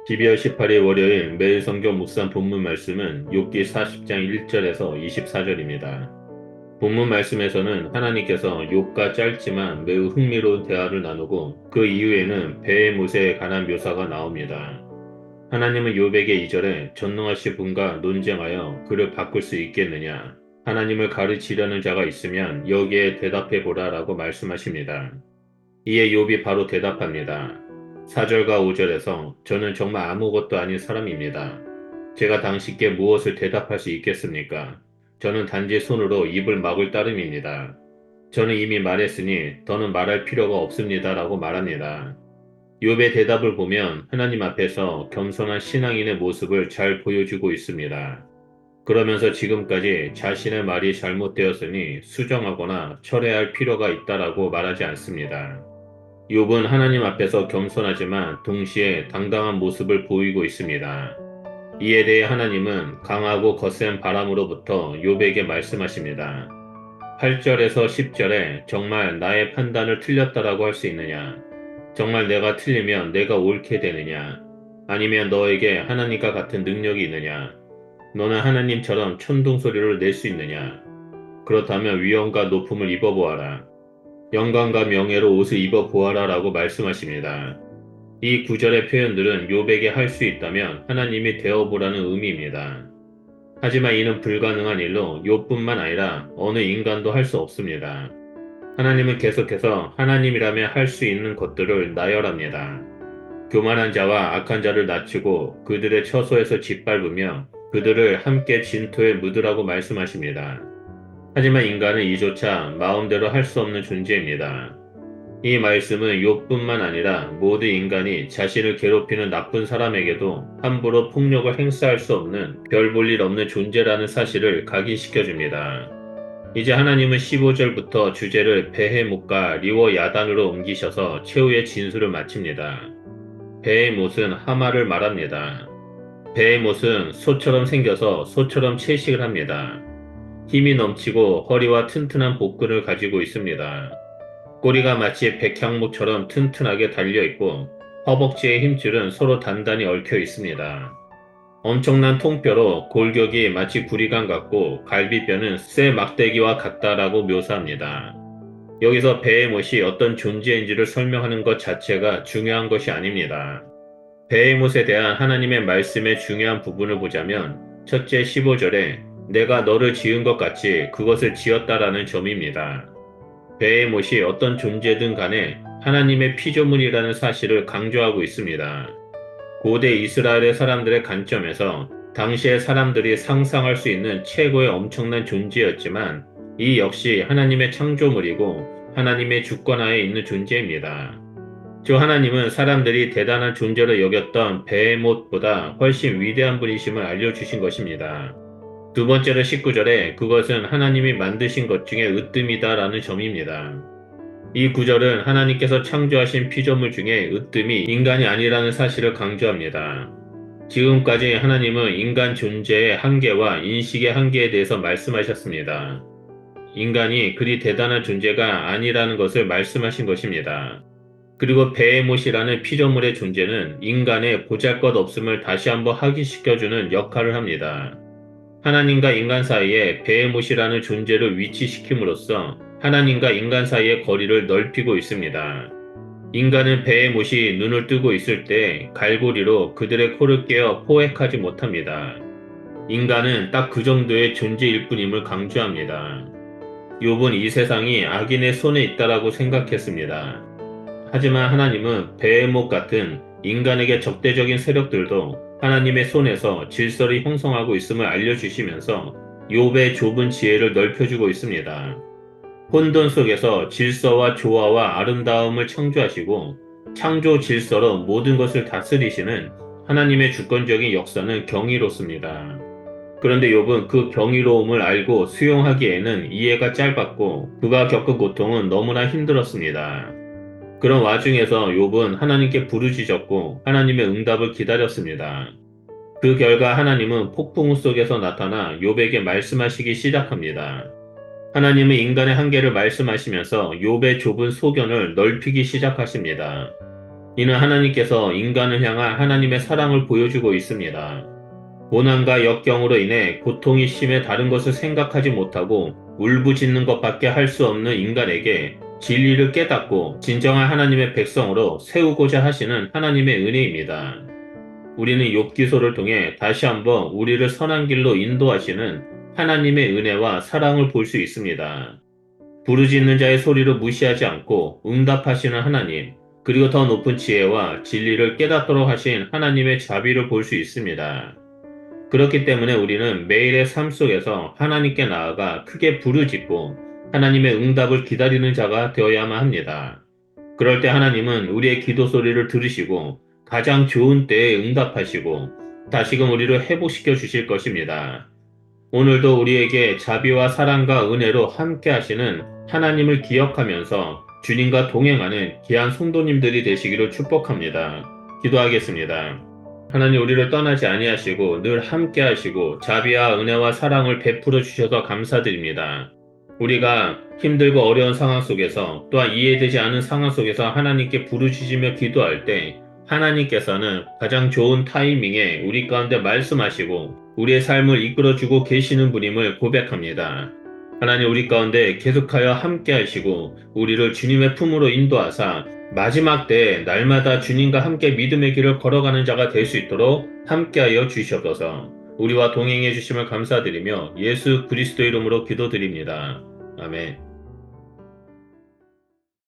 12월 18일 월요일 매일 성경 묵상 본문 말씀은 욥기 40장 1절에서 24절입니다. 본문 말씀에서는 하나님께서 욥과 짧지만 매우 흥미로운 대화를 나누고 그 이후에는 배의 못에 관한 묘사가 나옵니다. 하나님은 욥에게 2절에 전능하신 분과 논쟁하여 그를 바꿀 수 있겠느냐? 하나님을 가르치려는 자가 있으면 여기에 대답해 보라라고 말씀하십니다. 이에 욥이 바로 대답합니다. 4절과 5절에서 저는 정말 아무것도 아닌 사람입니다. 제가 당신께 무엇을 대답할 수 있겠습니까? 저는 단지 손으로 입을 막을 따름입니다. 저는 이미 말했으니 더는 말할 필요가 없습니다. 라고 말합니다. 욥의 대답을 보면 하나님 앞에서 겸손한 신앙인의 모습을 잘 보여주고 있습니다. 그러면서 지금까지 자신의 말이 잘못되었으니 수정하거나 철회할 필요가 있다라고 말하지 않습니다. 욥은 하나님 앞에서 겸손하지만 동시에 당당한 모습을 보이고 있습니다. 이에 대해 하나님은 강하고 거센 바람으로부터 욥에게 말씀하십니다. 8절에서 10절에 정말 나의 판단을 틀렸다라고 할 수 있느냐? 정말 내가 틀리면 내가 옳게 되느냐? 아니면 너에게 하나님과 같은 능력이 있느냐? 너는 하나님처럼 천둥소리를 낼 수 있느냐? 그렇다면 위엄과 높음을 입어보아라. 영광과 명예로 옷을 입어보아라 라고 말씀하십니다. 이 구절의 표현들은 욥에게 할 수 있다면 하나님이 되어보라는 의미입니다. 하지만 이는 불가능한 일로 욥뿐만 아니라 어느 인간도 할 수 없습니다. 하나님은 계속해서 하나님이라면 할 수 있는 것들을 나열합니다. 교만한 자와 악한 자를 낮추고 그들의 처소에서 짓밟으며 그들을 함께 진토에 묻으라고 말씀하십니다. 하지만 인간은 이조차 마음대로 할 수 없는 존재입니다. 이 말씀은 욥뿐만 아니라 모든 인간이 자신을 괴롭히는 나쁜 사람에게도 함부로 폭력을 행사할 수 없는 별 볼 일 없는 존재라는 사실을 각인시켜줍니다. 이제 하나님은 15절부터 주제를 배의 못과 리워 야단으로 옮기셔서 최후의 진술을 마칩니다. 배의 못은 하마를 말합니다. 배의 못은 소처럼 생겨서 소처럼 채식을 합니다. 힘이 넘치고 허리와 튼튼한 복근을 가지고 있습니다. 꼬리가 마치 백향목처럼 튼튼하게 달려있고 허벅지의 힘줄은 서로 단단히 얽혀 있습니다. 엄청난 통뼈로 골격이 마치 구리간 같고 갈비뼈는 쇠 막대기와 같다라고 묘사합니다. 여기서 배의 못이 어떤 존재인지를 설명하는 것 자체가 중요한 것이 아닙니다. 배의 못에 대한 하나님의 말씀의 중요한 부분을 보자면 첫째 15절에 내가 너를 지은 것 같이 그것을 지었다라는 점입니다. 배의 못이 어떤 존재든 간에 하나님의 피조물이라는 사실을 강조하고 있습니다. 고대 이스라엘의 사람들의 관점에서 당시의 사람들이 상상할 수 있는 최고의 엄청난 존재였지만 이 역시 하나님의 창조물이고 하나님의 주권하에 있는 존재입니다. 주 하나님은 사람들이 대단한 존재로 여겼던 배의 못보다 훨씬 위대한 분이심을 알려주신 것입니다. 두 번째로 19절에 그것은 하나님이 만드신 것 중에 으뜸이다라는 점입니다. 이 구절은 하나님께서 창조하신 피조물 중에 으뜸이 인간이 아니라는 사실을 강조합니다. 지금까지 하나님은 인간 존재의 한계와 인식의 한계에 대해서 말씀하셨습니다. 인간이 그리 대단한 존재가 아니라는 것을 말씀하신 것입니다. 그리고 베헤못이라는 피조물의 존재는 인간의 보잘것없음을 다시 한번 확인시켜주는 역할을 합니다. 하나님과 인간 사이에 베헤못이라는 존재를 위치시킴으로써 하나님과 인간 사이의 거리를 넓히고 있습니다. 인간은 베헤못이 눈을 뜨고 있을 때 갈고리로 그들의 코를 깨어 포획하지 못합니다. 인간은 딱 그 정도의 존재일 뿐임을 강조합니다. 욥은 이 세상이 악인의 손에 있다라고 생각했습니다. 하지만 하나님은 베헤못 같은 인간에게 적대적인 세력들도 하나님의 손에서 질서를 형성하고 있음을 알려주시면서 욥의 좁은 지혜를 넓혀주고 있습니다. 혼돈 속에서 질서와 조화와 아름다움을 창조하시고 창조 질서로 모든 것을 다스리시는 하나님의 주권적인 역사는 경이롭습니다. 그런데 욥은 그 경이로움을 알고 수용하기에는 이해가 짧았고 그가 겪은 고통은 너무나 힘들었습니다. 그런 와중에서 욥은 하나님께 부르짖었고 하나님의 응답을 기다렸습니다. 그 결과 하나님은 폭풍우 속에서 나타나 욥에게 말씀하시기 시작합니다. 하나님은 인간의 한계를 말씀하시면서 욥의 좁은 소견을 넓히기 시작하십니다. 이는 하나님께서 인간을 향한 하나님의 사랑을 보여주고 있습니다. 고난과 역경으로 인해 고통이 심해 다른 것을 생각하지 못하고 울부짖는 것밖에 할 수 없는 인간에게 진리를 깨닫고 진정한 하나님의 백성으로 세우고자 하시는 하나님의 은혜입니다. 우리는 욥기서를 통해 다시 한번 우리를 선한 길로 인도하시는 하나님의 은혜와 사랑을 볼 수 있습니다. 부르짖는 자의 소리를 무시하지 않고 응답하시는 하나님, 그리고 더 높은 지혜와 진리를 깨닫도록 하신 하나님의 자비를 볼 수 있습니다. 그렇기 때문에 우리는 매일의 삶 속에서 하나님께 나아가 크게 부르짖고 하나님의 응답을 기다리는 자가 되어야만 합니다. 그럴 때 하나님은 우리의 기도 소리를 들으시고 가장 좋은 때에 응답하시고 다시금 우리를 회복시켜 주실 것입니다. 오늘도 우리에게 자비와 사랑과 은혜로 함께 하시는 하나님을 기억하면서 주님과 동행하는 귀한 성도님들이 되시기를 축복합니다. 기도하겠습니다. 하나님, 우리를 떠나지 아니하시고 늘 함께 하시고 자비와 은혜와 사랑을 베풀어 주셔서 감사드립니다. 우리가 힘들고 어려운 상황 속에서 또한 이해되지 않은 상황 속에서 하나님께 부르짖으며 기도할 때 하나님께서는 가장 좋은 타이밍에 우리 가운데 말씀하시고 우리의 삶을 이끌어주고 계시는 분임을 고백합니다. 하나님, 우리 가운데 계속하여 함께 하시고 우리를 주님의 품으로 인도하사 마지막 때에 날마다 주님과 함께 믿음의 길을 걸어가는 자가 될 수 있도록 함께하여 주시옵소서. 우리와 동행해 주심을 감사드리며 예수 그리스도 이름으로 기도드립니다. 아멘.